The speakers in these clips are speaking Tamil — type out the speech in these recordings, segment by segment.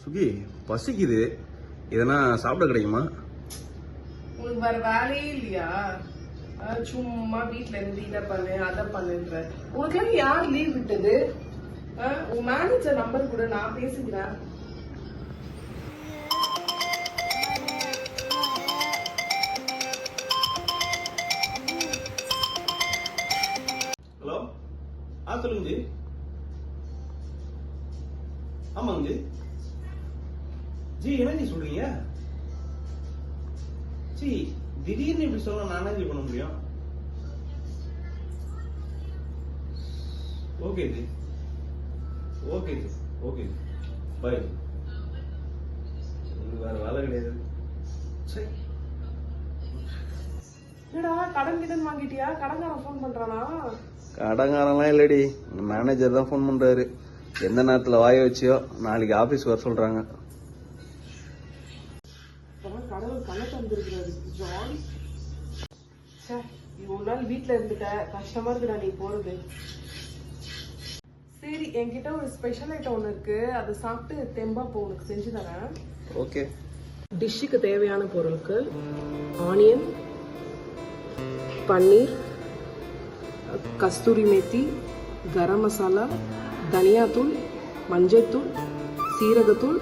சுகி பசிக்குது, எதனா சாப்பிட கிடைக்குமா? உங்களுக்கு வேற வேலையே இல்லையா? சும்மா வீட்டுல இருந்து இதை பண்ணு அதை பண்ணுன்ற. உங்களுக்கு யார் லீவ் விட்டது? உன் மேனேஜர் நம்பர் கூட நான் பேசுகிறேன். ஹலோ, சொல்லுங்க ஜி. ஆமாங்க ஜி. ஜி என்ன நீ சொல்றீங்க? ஜி திடீர்னு இப்படி சொல்ல நான் என்ன பண்ண முடியும்? ஓகே ஜி, ஓகே ஜி, ஓகே ஜி, பாய். வேற வேலை கிடையாது. சரி, என்னடா கடன் கிடன் வாங்கிட்டியா? கடன்காரன் ஃபோன் பண்றானா? கடங்காரெல்லாம் இல்லடி, மேனேஜர் தான் ஃபோன் பண்றாரு. எந்த நேரத்துல வாய வச்சியோ நாளைக்கு ஆபீஸ் வர சொல்றாங்க. கடவுள் கணக்கு வந்திருக்கிறாரு. ஜாலி. இவ்வளவு நாள் வீட்டுல இருந்துட்ட, கஷ்டமா இருக்குடா நீ போறது. சரி, என்கிட்ட ஒரு ஸ்பெஷல் ஐட்டம் ஒண்ணு இருக்கு, அதை சாப்பிட்டு தெம்பா போ, உனக்கு செஞ்சு தரேன். ஓகே. டிஷ்ஷுக்கு தேவையான பொருட்கள்: ஆனியன், பன்னீர், கஸ்தூரி மேத்தி, கரம் மசாலா, தனியாத்தூள், மஞ்சள்தூள், சீரகத்தூள்,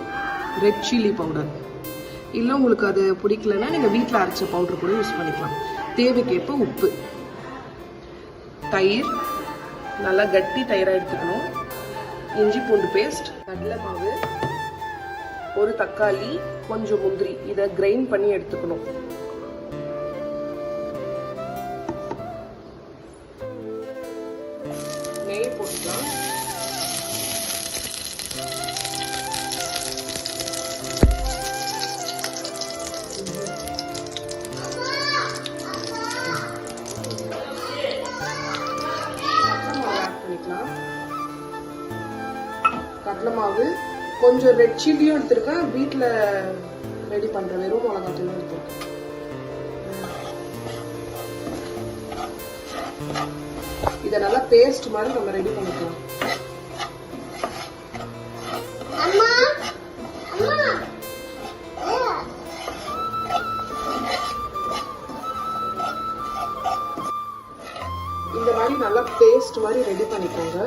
ரெட் சில்லி பவுடர். இல்லை உங்களுக்கு அது பிடிக்கலன்னா நீங்கள் வீட்டில் அரைச்ச பவுடர் கூட யூஸ் பண்ணிக்கலாம். தேவைக்கேற்ப உப்பு, தயிர், நல்லா கட்டி தயிராக எடுத்துக்கணும், இஞ்சி பூண்டு பேஸ்ட், கடலை மாவு, ஒரு தக்காளி, கொஞ்சம் முந்திரி, இதை கிரைண்ட் பண்ணி எடுத்துக்கணும். நெய் போட்டுக்கலாம். கடலை மாவு, கொஞ்சம் ரெட் சில்லியும் எடுத்துருக்கேன், வீட்டில் ரெடி பண்ணுறேன், வெறும் மிளகாத்தூளும் எடுத்துருக்கேன். இதை நல்லா பேஸ்ட் மாதிரி நம்ம ரெடி பண்ணிக்கலாம். இந்த மாதிரி நல்லா பேஸ்ட் மாதிரி ரெடி பண்ணிக்கோங்க.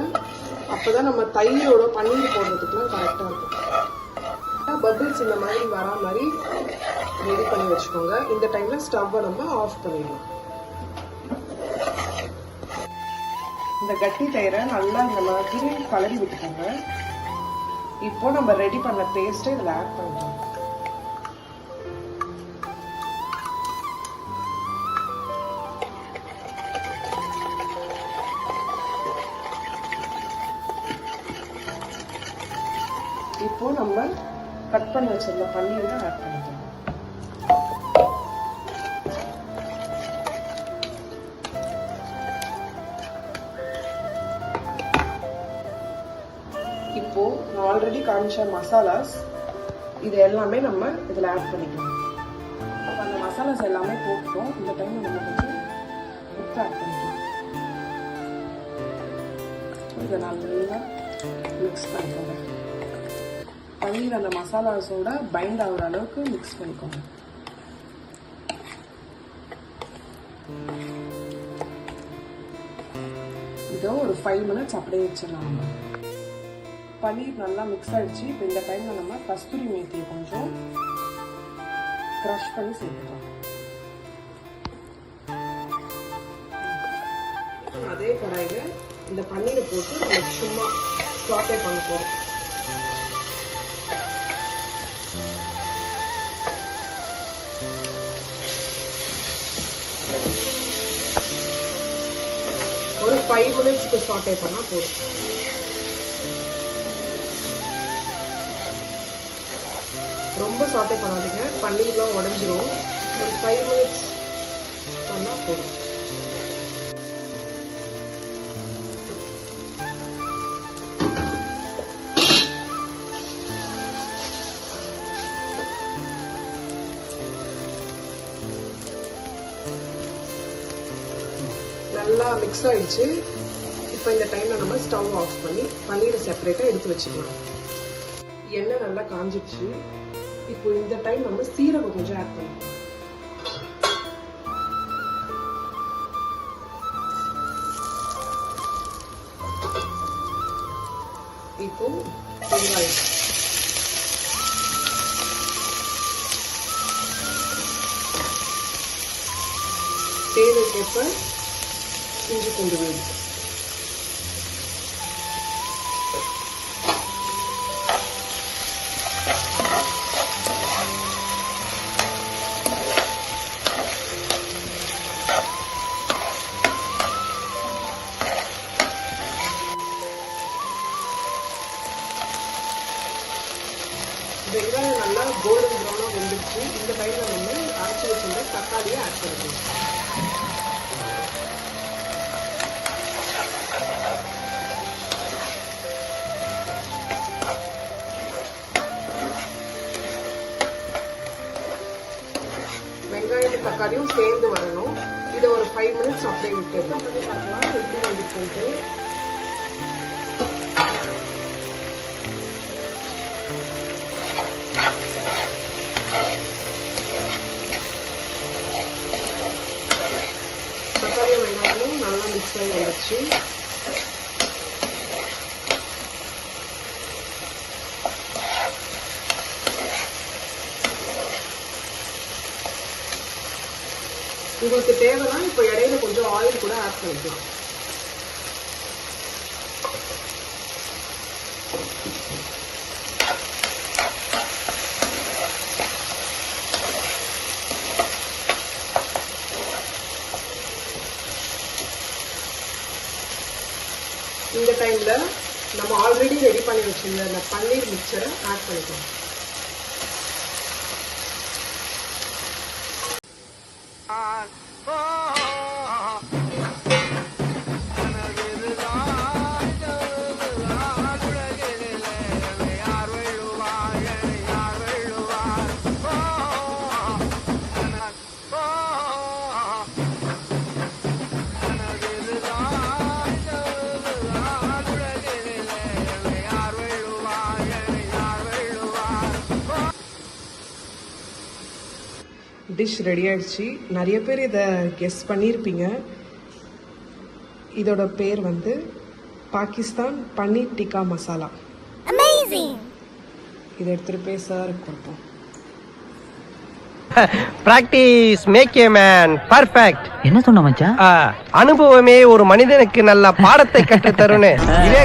அப்பதான் நம்ம தயிரோட பன்னீர் போடுறதுக்குலாம் கரெக்டாக இருக்கும். பபிள்ஸ் இந்த மாதிரி வரா மாதிரி ரெடி பண்ணி வச்சுக்கோங்க. இந்த டைம்ல ஸ்டவ்வை நம்ம ஆஃப் பண்ணிடலாம். இந்த கட்டி தயிரை நல்லா இந்த மாதிரி கலரி விட்டுக்கோங்க. இப்போ நம்ம ரெடி பண்ண பேஸ்ட்டை இதில் ஆட் பண்ணிக்கலாம். இப்போ நம்ம கட் பண்ணி வச்சிருந்த பன்னீரை ஆட் பண்ணிக்கலாம். இப்போ நான் ஆல்ரெடி காமிச்ச மசாலாஸ் இது எல்லாமே நம்ம இதில் ஆட் பண்ணிக்கலாம். அப்போ அந்த மசாலாஸ் எல்லாமே போட்டுட்டோம். இந்த டைம் நம்ம கொஞ்சம் உப்பு ஆட் பண்ணிக்கலாம். இதை நல்லா மிக்ஸ் பண்ணிக்கோங்க. பன்னீர் அந்த மசாலாஸோட பைண்ட் ஆகுற அளவுக்கு மிக்ஸ் பண்ணிக்கோங்க. இதோ ஒரு 5 மினிட்ஸ் அப்படியே வச்சிடலாம். நம்ம பன்னீர் நல்லா மிக்ஸ் ஆயிடுச்சு. இப்போ இந்த டைம்ல நம்ம கஸ்தூரி மேத்தியை கொஞ்சம் க்ரஷ் பண்ணி சேர்த்துக்கலாம். அதே கடாயில இந்த பன்னீரை போட்டு நம்ம சும்மா சாட்டே பண்ண போறோம். ஒரு 5 மினிட்ஸ்க்கு சாட்டே பண்ணா போதும். ரொம்ப சாட்டே பண்ணாதீங்க, பன்னீர்லாம் உடஞ்சிரும். ஒரு 5 மினிட்ஸ் பண்ணா போதும். நல்லா மிக்ஸ் ஆயிடுச்சு. இப்போ இந்த டைம்ல நம்ம ஸ்டவ் ஆஃப் பண்ணி பன்னீரை செப்பரேட்டா எடுத்து வச்சுக்கலாம். எண்ணெய் நல்லா காஞ்சிடுச்சு. இப்போ இந்த டைம் நம்ம சீரகம் கொஞ்சம் ஆட் பண்ணலாம். இப்போ வெங்காயம், தேவைக்கேற்ப இஞ்சி பூண்டு விழுது, வெங்காயம் நல்லா கோல்டன் ப்ரௌனா வந்துருச்சு. இந்த டைம்ல நம்ம அரைச்சி வச்சிருந்த தக்காளியை ஆட் பண்ணிக்கலாம். வெங்காயத்து தக்காளியும் சேர்ந்து வரணும். இதை ஒரு 5 மினிட்ஸ் அப்படியே விட்டுடலாம். பார்க்கலாம் எப்படி வந்துட்டு. தக்காளியும் வெங்காயமும் நல்லா மிக்ஸ் ஆகி வந்துச்சு. உங்களுக்கு தேவைன்னா இப்போ இடையில கொஞ்சம் ஆயில் கூட ஆட் பண்ணிக்கலாம். இந்த டைம்ல நம்ம ஆல்ரெடி ரெடி பண்ணி வச்சிருந்த அந்த பன்னீர் மிக்சரை ஆட் பண்ணிக்கலாம். டிஷ் ரெடி ஆயிடுச்சு. நிறைய பேர் இதை கெஸ் பண்ணியிருப்பீங்க. இதோட பேர் வந்து பாகிஸ்தான் பன்னீர் டிக்கா மசாலா. இதை எடுத்துட்டு போய் சாருக்கு கொடுப்போம். Practice make a man perfect. என்ன சொன்ன மச்சான்? அனுபவமே ஒரு மனிதனுக்கு நல்ல பாடத்தை கற்றுத் தருன்னு இதே